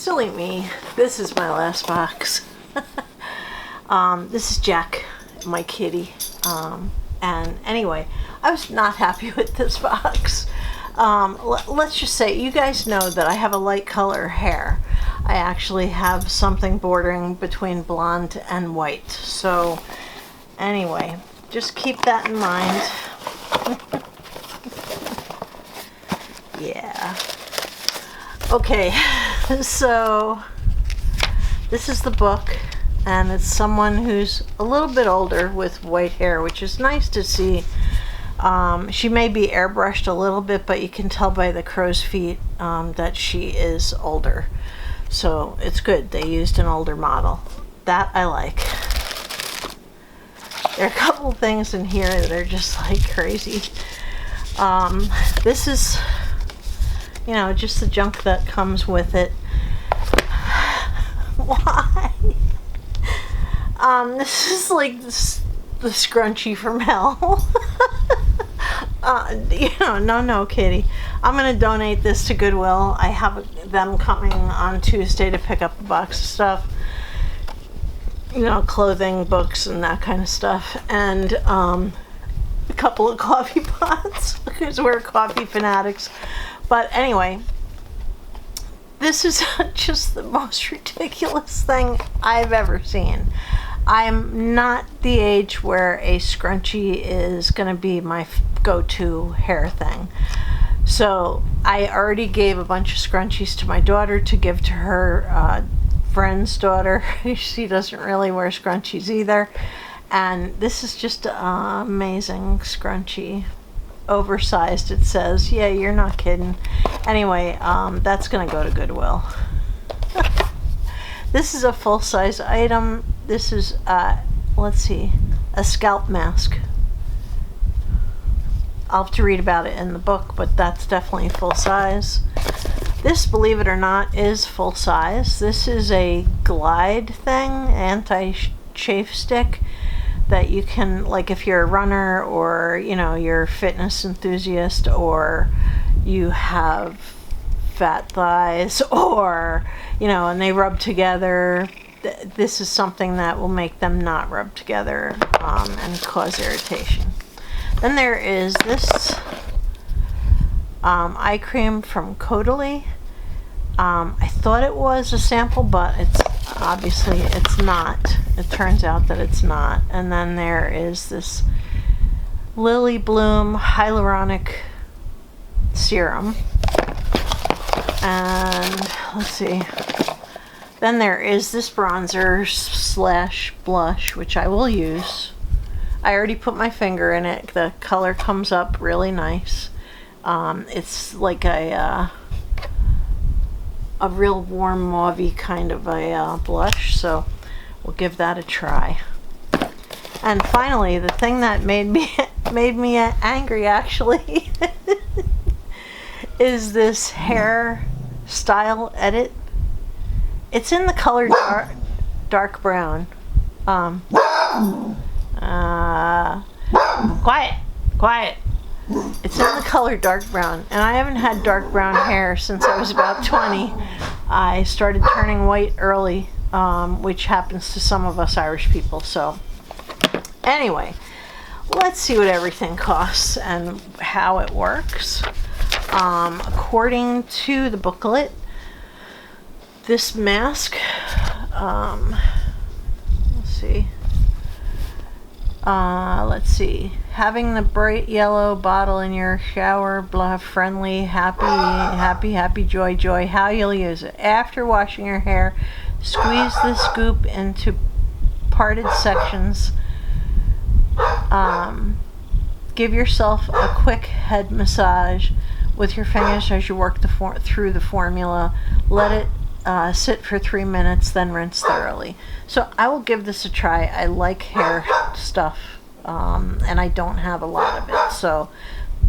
Silly me. This is my last box. This is Jack, my kitty. And anyway, I was not happy with this box. Let's just say, you guys know that I have a light color hair. I actually have something bordering between blonde and white. So anyway, just keep that in mind. Yeah. Okay, so this is the book, and it's someone who's a little bit older with white hair, which is nice to see. She may be airbrushed a little bit, but you can tell by the crow's feet that she is older. So it's good. They used an older model. That I like. There are a couple things in here that are just like crazy. This is, you know, just the junk that comes with it. Why? This is like the scrunchie from hell. You know, no, kitty. I'm going to donate this to Goodwill. I have them coming on Tuesday to pick up a box of stuff. You know, clothing, books, and that kind of stuff. And a couple of coffee pots, because we're coffee fanatics. But anyway, this is just the most ridiculous thing I've ever seen. I'm not the age where a scrunchie is going to be my go-to hair thing. So I already gave a bunch of scrunchies to my daughter to give to her friend's daughter. She doesn't really wear scrunchies either. And this is just an amazing scrunchie. Oversized, it says. Yeah, you're not kidding. Anyway, that's going to go to Goodwill. This is a full-size item. This is, let's see, a scalp mask. I'll have to read about it in the book, but that's definitely full-size. This, believe it or not, is full-size. This is a Glide thing, anti-chafe stick, that you can, like if you're a runner or, you know, you're a fitness enthusiast, or you have fat thighs, or, you know, and they rub together. This is something that will make them not rub together and cause irritation. Then there is this eye cream from Caudalie. I thought it was a sample, but obviously it's not. It turns out that it's not. And then there is this Lily Bloom Hyaluronic Serum. And let's see. Then there is this bronzer slash blush, which I will use. I already put my finger in it. The color comes up really nice. It's like a real warm mauve-y kind of a blush, so we'll give that a try. And finally, the thing that made me angry actually is this hair style edit. It's in the color dark brown. Quiet. It's in the color dark brown, and I haven't had dark brown hair since I was about 20. I started turning white early, which happens to some of us Irish people. So anyway, let's see what everything costs and how it works. According to the booklet, this mask, let's see, having the bright yellow bottle in your shower, blah, friendly, happy, joy, how you'll use it. After washing your hair, squeeze the scoop into parted sections. Give yourself a quick head massage with your fingers as you work through the formula. Let it sit for 3 minutes, then rinse thoroughly. So I will give this a try. I like hair stuff, and I don't have a lot of it, so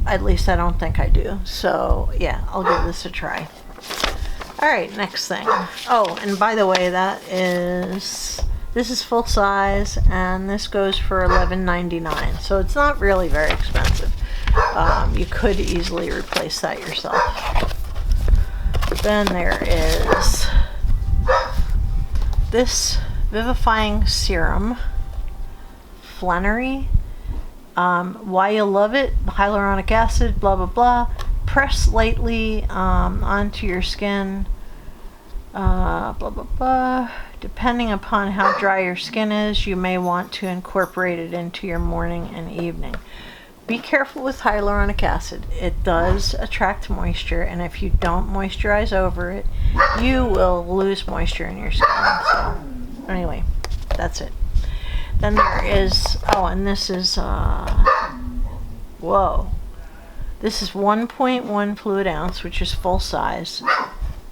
at least I don't think I do. So yeah, I'll give this a try. All right, next thing. Oh, and by the way, this is full size, and this goes for $11.99, so it's not really very expensive. You could easily replace that yourself. Then there is this vivifying serum, Flannery, why you love it, hyaluronic acid, blah blah blah. Press lightly onto your skin, blah blah blah. Depending upon how dry your skin is, you may want to incorporate it into your morning and evening. Be careful with hyaluronic acid. It does attract moisture, and if you don't moisturize over it, you will lose moisture in your skin. So, anyway, that's it. Then there is, oh, and this is, whoa. This is 1.1 fluid ounce, which is full size,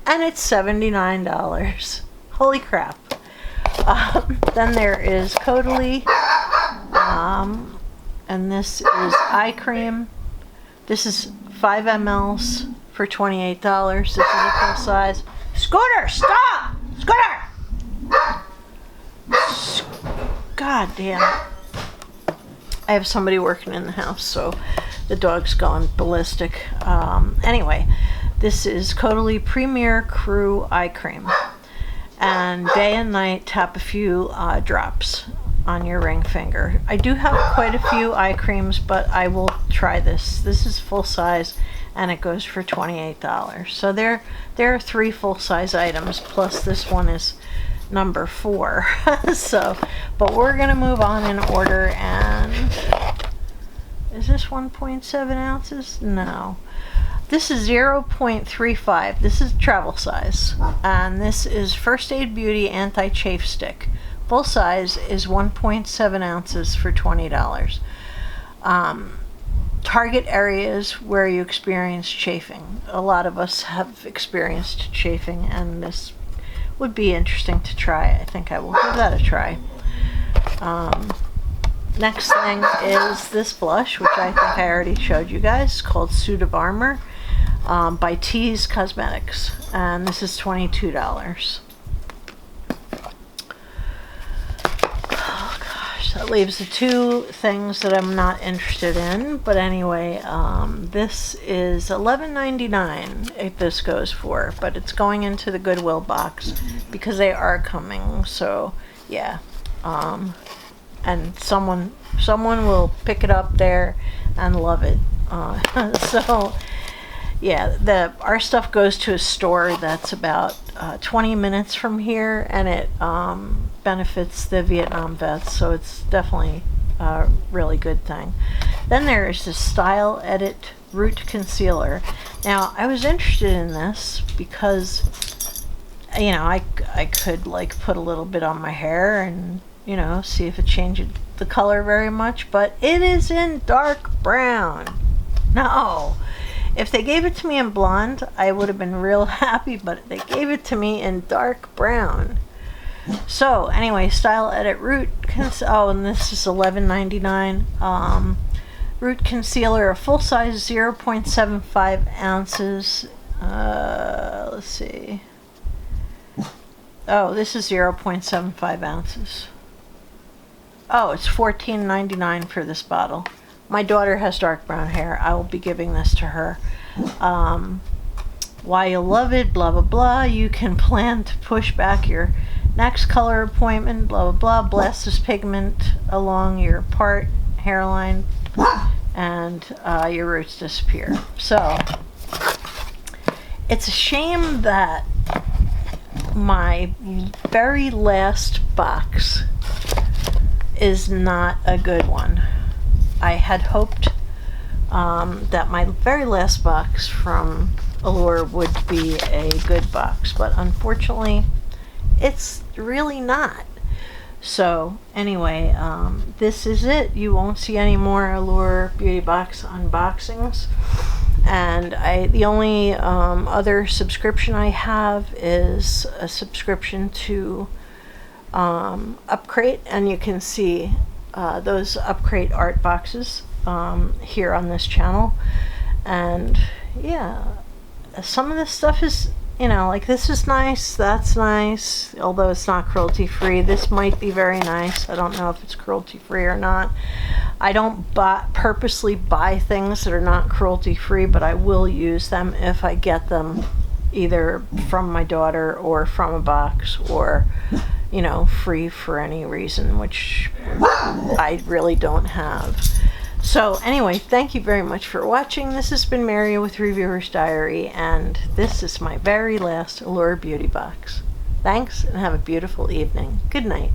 and it's $79. Holy crap. Then there is Caudalie, and this is eye cream. This is 5 mLs for $28. This is a full size. Scooter, stop! Scooter! God damn it. I have somebody working in the house, so the dog's gone ballistic. Anyway, this is Caudalie Premier Crew Eye Cream. And day and night, tap a few drops on your ring finger. I do have quite a few eye creams, but I will try this. This is full size, and it goes for $28. So there are 3 full-size items, plus this one is number 4. So, but we're gonna move on in order. And is this 1.7 ounces? No. This is 0.35. This is travel size, and this is First Aid Beauty Anti-Chafe Stick. Full size is 1.7 ounces for $20. Target areas where you experience chafing. A lot of us have experienced chafing, and this would be interesting to try. I think I will give that a try. Next thing is this blush, which I think I already showed you guys. It's called Suit of Armor by Tease Cosmetics, and this is $22. Oh gosh, that leaves the 2 things that I'm not interested in. But anyway, this is $11.99 this goes for, but it's going into the Goodwill box because they are coming. So yeah, and someone will pick it up there and love it. So yeah, our stuff goes to a store that's about 20 minutes from here, and it benefits the Vietnam vets, so it's definitely a really good thing. Then there's this Style Edit Root Concealer. Now, I was interested in this because, you know, I could like put a little bit on my hair and, you know, see if it changed the color very much, but it is in dark brown. No. If they gave it to me in blonde, I would have been real happy, but they gave it to me in dark brown. So anyway, Style Edit Root oh, and this is $11.99. Root Concealer, a full size, 0.75 ounces. Let's see. Oh, this is 0.75 ounces. Oh, it's $14.99 for this bottle. My daughter has dark brown hair. I will be giving this to her. Why you love it, blah, blah, blah. You can plan to push back your next color appointment, blah, blah, blah. Blast this pigment along your hairline, and your roots disappear. So, it's a shame that my very last box is not a good one. I had hoped that my very last box from Allure would be a good box, but unfortunately it's really not. So anyway, this is it. You won't see any more Allure Beauty Box unboxings, and the only other subscription I have is a subscription to Upcrate, and you can see those Upcrate art boxes here on this channel. And yeah, some of this stuff is, you know, like this is nice, that's nice, although it's not cruelty free. This might be very nice. I don't know if it's cruelty free or not. I don't purposely buy things that are not cruelty free, but I will use them if I get them, either from my daughter or from a box, or, you know, free for any reason, which I really don't have. So anyway, thank you very much for watching. This has been Mary with Reviewer's Diary, and this is my very last Allure Beauty box. Thanks, and have a beautiful evening. Good night.